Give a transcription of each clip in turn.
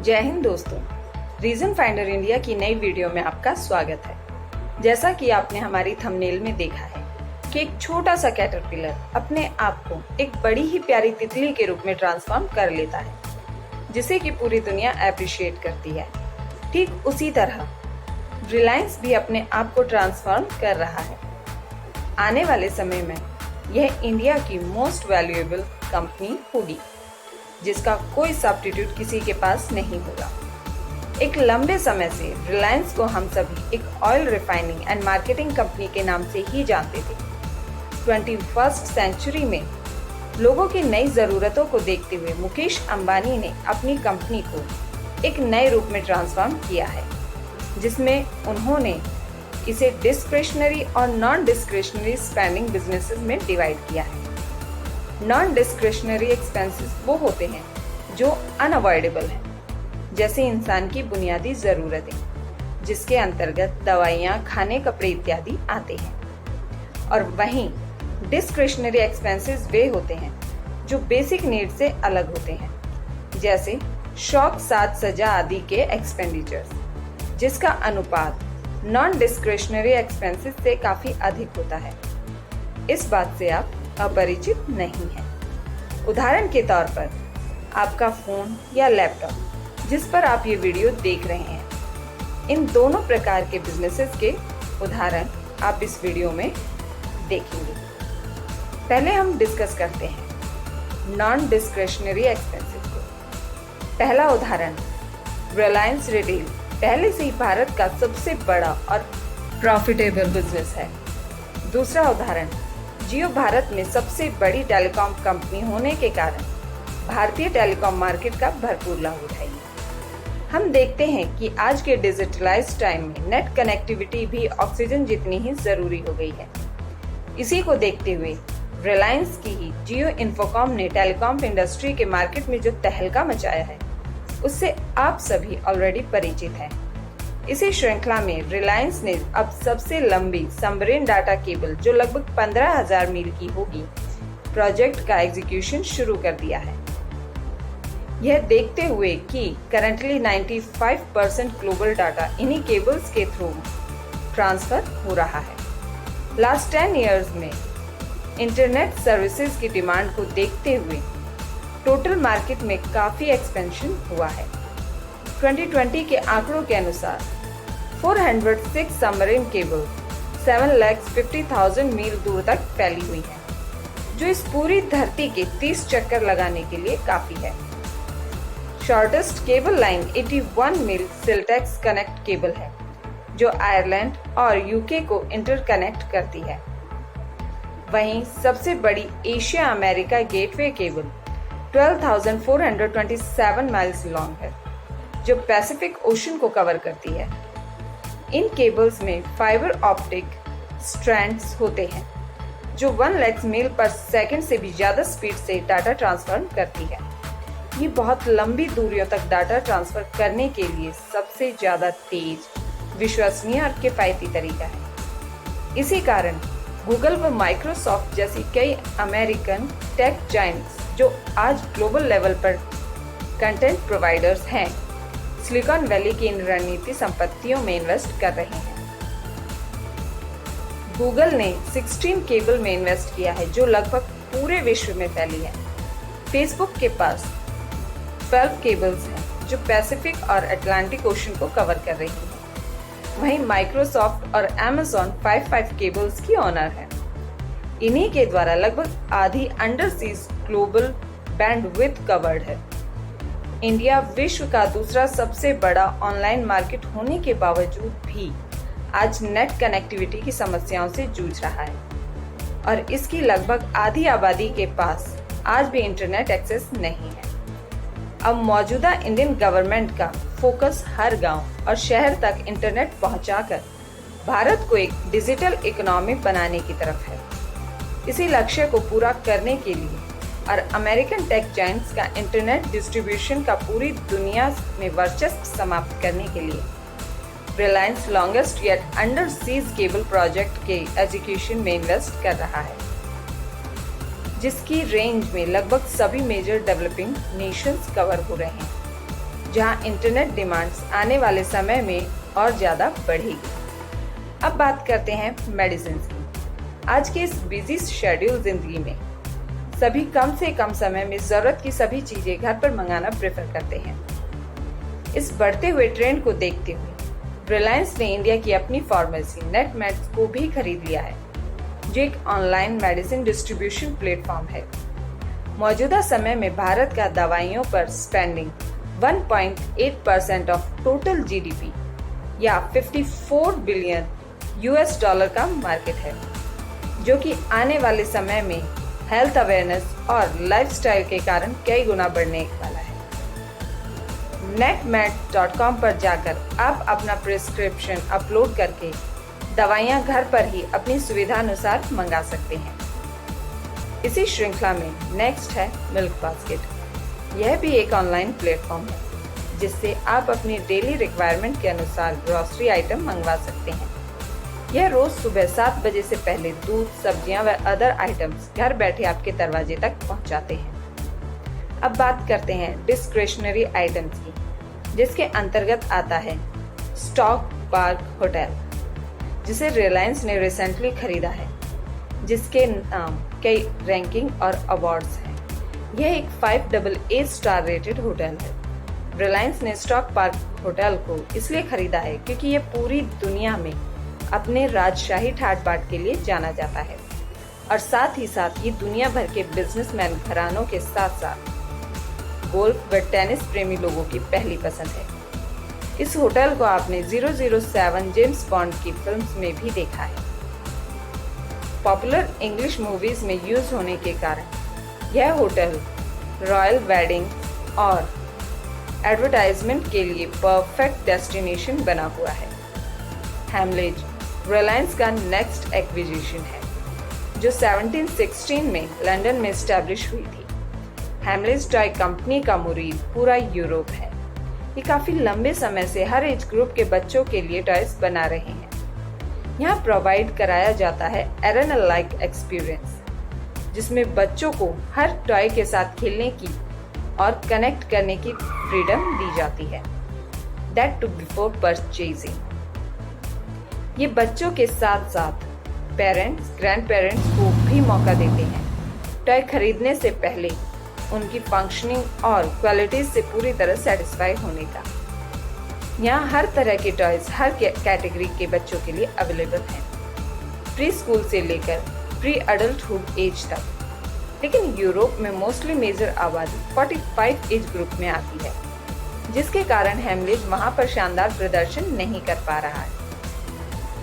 जय हिंद दोस्तों, reason finder India की नई वीडियो में आपका स्वागत है। जैसा कि आपने हमारी थंबनेल में देखा है कि एक छोटा सा कैटरपिलर अपने आप को एक बड़ी ही प्यारी तितली के रूप में ट्रांसफॉर्म कर लेता है, जिसे कि पूरी दुनिया अप्रिशिएट करती है। ठीक उसी तरह रिलायंस भी अपने आप को ट्रांसफॉर्म कर रहा है। आने वाले समय में यह इंडिया की मोस्ट वैल्यूएबल कंपनी होगी, जिसका कोई सब्स्टिट्यूट किसी के पास नहीं होगा। एक लंबे समय से रिलायंस को हम सभी एक oil refining and marketing company के नाम से ही जानते थे। 21st सेंचुरी में लोगों की नई ज़रूरतों को देखते हुए मुकेश अंबानी ने अपनी कंपनी को एक नए रूप में ट्रांसफॉर्म किया है, जिसमें उन्होंने इसे डिस्क्रिशनरी और नॉन डिस्क्रिशनरी स्पेंडिंग बिजनेसेस में डिवाइड किया है। नॉन डिस्क्रिशनरी एक्सपेंसेस वो होते हैं जो अनअवॉइडेबल हैं, जैसे इंसान की बुनियादी ज़रूरतें, जिसके अंतर्गत दवाइयाँ, खाने, कपड़े इत्यादि आते हैं। और वहीं डिस्क्रिशनरी एक्सपेंसेस वे होते हैं जो बेसिक नीड से अलग होते हैं, जैसे शौक, साज सज्जा आदि के एक्सपेंडिचर्स, जिसका अनुपात नॉन डिस्क्रिशनरी एक्सपेंसेस से काफ़ी अधिक होता है। इस बात से आप अपरिचित नहीं है। उदाहरण के तौर पर आपका फोन या लैपटॉप, जिस पर आप ये वीडियो देख रहे हैं, इन दोनों प्रकार के बिजनेसेस के उदाहरण आप इस वीडियो में देखेंगे। पहले हम डिस्कस करते हैं नॉन डिस्क्रिशनरी एक्सपेंसेस को। पहला उदाहरण रिलायंस रिटेल पहले से ही भारत का सबसे बड़ा और प्रॉफिटेबल बिजनेस है। दूसरा उदाहरण जियो भारत में सबसे बड़ी टेलीकॉम कंपनी होने के कारण भारतीय टेलीकॉम मार्केट का भरपूर लाभ उठाएगी। हम देखते हैं कि आज के डिजिटलाइज्ड टाइम में नेट कनेक्टिविटी भी ऑक्सीजन जितनी ही जरूरी हो गई है। इसी को देखते हुए रिलायंस की ही जियो इन्फोकॉम ने टेलीकॉम इंडस्ट्री के मार्केट में जो तहलका मचाया है, उससे आप सभी ऑलरेडी परिचित हैं। इसी श्रृंखला में रिलायंस ने अब सबसे लंबी सबमरीन डाटा केबल, जो लगभग 15,000 मील की होगी, प्रोजेक्ट का एग्जीक्यूशन शुरू कर दिया है। यह देखते हुए कि करंटली 95% ग्लोबल डाटा इन्हीं केबल्स के थ्रू ट्रांसफर हो रहा है। लास्ट 10 इयर्स में इंटरनेट सर्विसेज की डिमांड को देखते हुए टोटल मार्केट में काफी एक्सपेंशन हुआ है। 2020 के आंकड़ों के अनुसार 406 सबमरीन केबल 7,50,000 मील दूर तक फैली हुई है, जो इस पूरी धरती के 30 चक्कर लगाने के लिए काफी है। शॉर्टेस्ट केबल लाइन 81 मील सिल्टेक्स कनेक्ट केबल है, जो आयरलैंड और यूके को इंटरकनेक्ट करती है। वहीं सबसे बड़ी Asia America gateway cable 12,427 miles long है, जो पैसिफिक ओशन को कवर करती है। इन केबल्स में फाइबर ऑप्टिक स्ट्रैंड्स होते हैं, जो 1 लाख मील पर सेकंड से भी ज्यादा स्पीड से डाटा ट्रांसफर करती है। ये बहुत लंबी दूरियों तक डाटा ट्रांसफर करने के लिए सबसे ज्यादा तेज, विश्वसनीय और किफायती तरीका है। इसी कारण गूगल व माइक्रोसॉफ्ट जैसी कई अमेरिकन टेक जायंट्स, जो आज ग्लोबल लेवल पर कंटेंट प्रोवाइडर्स हैं, सिलिकॉन वैली की इन रणनीति संपत्तियों में इन्वेस्ट कर रहे हैं। गूगल ने 16 केबल में इन्वेस्ट किया है, जो लगभग पूरे विश्व में फैली है। फेसबुक के पास 12 केबल्स हैं, जो पैसिफिक और अटलांटिक ओशन को कवर कर रही है। वहीं माइक्रोसॉफ्ट और Amazon 5 केबल्स की ऑनर है। इन्हीं के द्वारा लगभग आधी अंडरसीज ग्लोबल बैंडविड्थ कवर्ड है। इंडिया विश्व का दूसरा सबसे बड़ा ऑनलाइन मार्केट होने के बावजूद भी आज नेट कनेक्टिविटी की समस्याओं से जूझ रहा है, और इसकी लगभग आधी आबादी के पास आज भी इंटरनेट एक्सेस नहीं है। अब मौजूदा इंडियन गवर्नमेंट का फोकस हर गांव और शहर तक इंटरनेट पहुंचाकर भारत को एक डिजिटल इकोनॉमी बनाने की तरफ है। इसी लक्ष्य को पूरा करने के लिए और अमेरिकन टेक जायंट्स का इंटरनेट डिस्ट्रीब्यूशन का पूरी दुनिया में वर्चस्व समाप्त करने के लिए Reliance longest yet under seize cable project के एग्जीक्यूशन में इन्वेस्ट कर रहा है, जिसकी रेंज में लगभग सभी मेजर डेवलपिंग नेशंस कवर हो रहे हैं। जहां इंटरनेट डिमांड्स आने वाले समय में और ज़्यादा बढ़ेगी। अब बात करते हैं मेडिसिन की। आज के इस बिजी शेड्यूल जिंदगी में सभी कम से कम समय में ज़रूरत की सभी चीज़ें घर पर मंगाना प्रेफर करते हैं। इस बढ़ते हुए ट्रेंड को देखते हुए रिलायंस ने इंडिया की अपनी फार्मेसी नेटमेट्स को भी खरीद लिया है, जो एक ऑनलाइन मेडिसिन डिस्ट्रीब्यूशन प्लेटफॉर्म है। मौजूदा समय में भारत का दवाइयों पर स्पेंडिंग 1.8% ऑफ टोटल जीडीपी या 54 बिलियन यूएस डॉलर का मार्केट है, जो कि आने वाले समय में हेल्थ अवेयरनेस और लाइफस्टाइल के कारण कई गुना बढ़ने वाला है। netmed.com पर जाकर आप अपना प्रिस्क्रिप्शन अपलोड करके दवाइयाँ घर पर ही अपनी सुविधानुसार मंगा सकते हैं। इसी श्रृंखला में नेक्स्ट है मिल्क बास्केट। यह भी एक ऑनलाइन प्लेटफॉर्म है जिससे आप अपनी डेली रिक्वायरमेंट के अनुसार ग्रोसरी आइटम मंगवा सकते हैं। यह रोज सुबह 7 बजे से पहले दूध, सब्जियां व अदर आइटम्स घर बैठे आपके दरवाजे तक पहुंचाते हैं। अब बात करते हैं डिस्क्रिशनरी आइटम्स की, जिसके अंतर्गत आता है स्टॉक पार्क होटल, जिसे रिलायंस ने रिसेंटली खरीदा है, जिसके नाम कई रैंकिंग और अवार्ड्स हैं। यह एक 5AA स्टार रेटेड होटल है। रिलायंस ने स्टॉक पार्क होटल को इसलिए खरीदा है क्योंकि यह पूरी दुनिया में अपने राजशाही ठाट बाट के लिए जाना जाता है और साथ ही साथ ये दुनिया भर के बिजनेसमैन घरानों के साथ साथ गोल्फ व टेनिस प्रेमी लोगों की पहली पसंद है। इस होटल को आपने 007 जेम्स बॉन्ड की फिल्म्स में भी देखा है। पॉपुलर इंग्लिश मूवीज में यूज होने के कारण यह होटल रॉयल वेडिंग और एडवर्टाइजमेंट के लिए परफेक्ट डेस्टिनेशन बना हुआ है। हैमलेज रिलायंस का नेक्स्ट एक्विजिशन है, जो 1716 में लंदन में स्टैब्लिश हुई थी। हैमलेज टॉय कंपनी का मुरीद पूरा यूरोप है। ये काफी लंबे समय से हर एज ग्रुप के बच्चों के लिए टॉयज बना रहे हैं। यहाँ प्रोवाइड कराया जाता है एरेना लाइक एक्सपीरियंस, जिसमें बच्चों को हर टॉय के साथ खेलने की और कनेक्ट करने की फ्रीडम दी जाती है। That too before purchasing. ये बच्चों के साथ साथ पेरेंट्स, ग्रैंड पेरेंट्स को भी मौका देते हैं टॉय खरीदने से पहले उनकी फंक्शनिंग और क्वालिटीज से पूरी तरह सेटिस्फाई होने का। यहाँ हर तरह के टॉयज हर कैटेगरी के बच्चों के लिए अवेलेबल हैं, प्री स्कूल से लेकर प्री अडल्टहुड एज तक। लेकिन यूरोप में मोस्टली मेजर आबादी 45 एज ग्रुप में आती है, जिसके कारण हैमलेज वहाँ पर शानदार प्रदर्शन नहीं कर पा रहा है।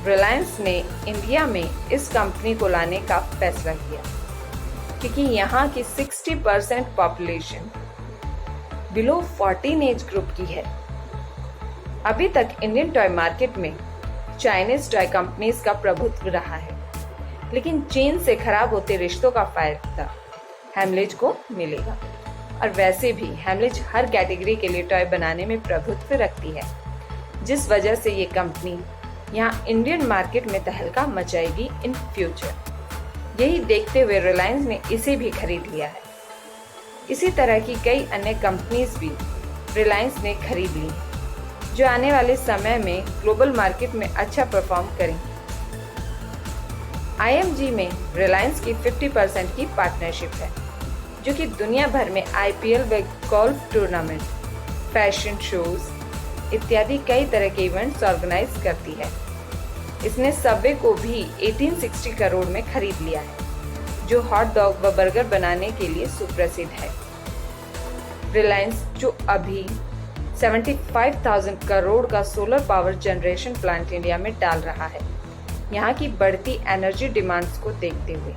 रिलायंस ने इंडिया में इस कंपनी को लाने का फैसला किया क्योंकि यहाँ की 60% पॉपुलेशन बिलो 14 एज ग्रुप की है। अभी तक इंडियन टॉय मार्केट में चाइनीज टॉय कंपनीज का प्रभुत्व रहा है, लेकिन चीन से खराब होते रिश्तों का फायदा हैमलेज को मिलेगा। और वैसे भी हैमलेज हर कैटेगरी के लिए टॉय बनाने में प्रभुत्व रखती है, जिस वजह से ये कंपनी यहाँ इंडियन मार्केट में तहलका मचाएगी इन फ्यूचर। यही देखते हुए रिलायंस ने इसे भी खरीद लिया है। इसी तरह की कई अन्य कंपनीज भी रिलायंस ने खरीद ली हैं, जो आने वाले समय में ग्लोबल मार्केट में अच्छा परफॉर्म करेंगी। IMG में रिलायंस की 50% की पार्टनरशिप है, जो कि दुनिया भर में IPL व गोल्फ टूर्नामेंट, फैशन शोज इत्यादि कई तरह के इवेंट्स ऑर्गेनाइज करती है। इसने सबवे को भी 1860 करोड़ में खरीद लिया है, जो हॉट डॉग व बर्गर बनाने के लिए सुप्रसिद्ध है। रिलायंस जो अभी 75,000 करोड़ का solar power generation plant India में डाल रहा है, यहाँ की बढ़ती एनर्जी डिमांड्स को देखते हुए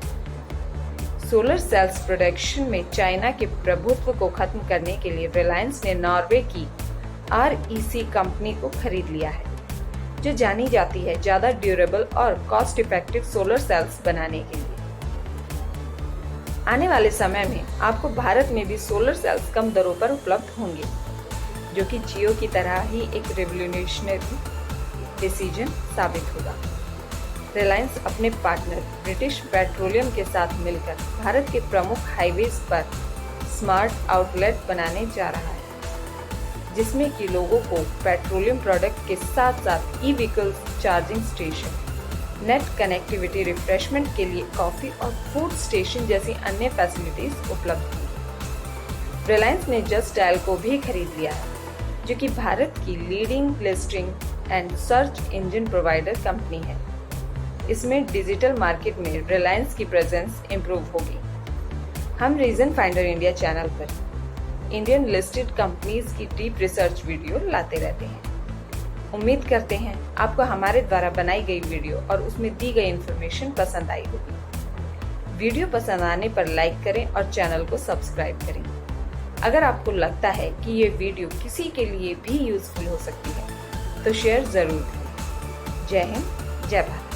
सोलर सेल्स प्रोडक्शन में चाइना के प्रभुत्व को खत्म करने के लिए रिलायंस ने नॉर्वे की REC कंपनी को खरीद लिया है, जो जानी जाती है ज्यादा ड्यूरेबल और कॉस्ट इफेक्टिव सोलर सेल्स बनाने के लिए। आने वाले समय में आपको भारत में भी सोलर सेल्स कम दरों पर उपलब्ध होंगे, जो कि जियो की तरह ही एक रेवोल्यूशनरी डिसीजन साबित होगा। रिलायंस अपने पार्टनर ब्रिटिश पेट्रोलियम के साथ मिलकर भारत के प्रमुख हाईवेज पर स्मार्ट आउटलेट बनाने जा रहा है। जिसमें कि लोगों को पेट्रोलियम प्रोडक्ट के साथ साथ e vehicles, charging station, net connectivity, refreshment के लिए कॉफ़ी और फूड स्टेशन जैसी अन्य फैसिलिटीज उपलब्ध होंगी। रिलायंस ने जस्ट डायल को भी खरीद लिया है, जो कि भारत की leading listing and search engine provider company है। इसमें डिजिटल मार्केट में रिलायंस की प्रेजेंस इम्प्रूव होगी। हम रीजन फाइंडर इंडिया चैनल पर इंडियन लिस्टेड कंपनीज की डीप रिसर्च वीडियो लाते रहते हैं। उम्मीद करते हैं आपको हमारे द्वारा बनाई गई वीडियो और उसमें दी गई इन्फॉर्मेशन पसंद आई होगी। वीडियो पसंद आने पर लाइक करें और चैनल को सब्सक्राइब करें। अगर आपको लगता है कि ये वीडियो किसी के लिए भी यूजफुल हो सकती है तो शेयर जरूर करें। जय हिंद, जय भारत।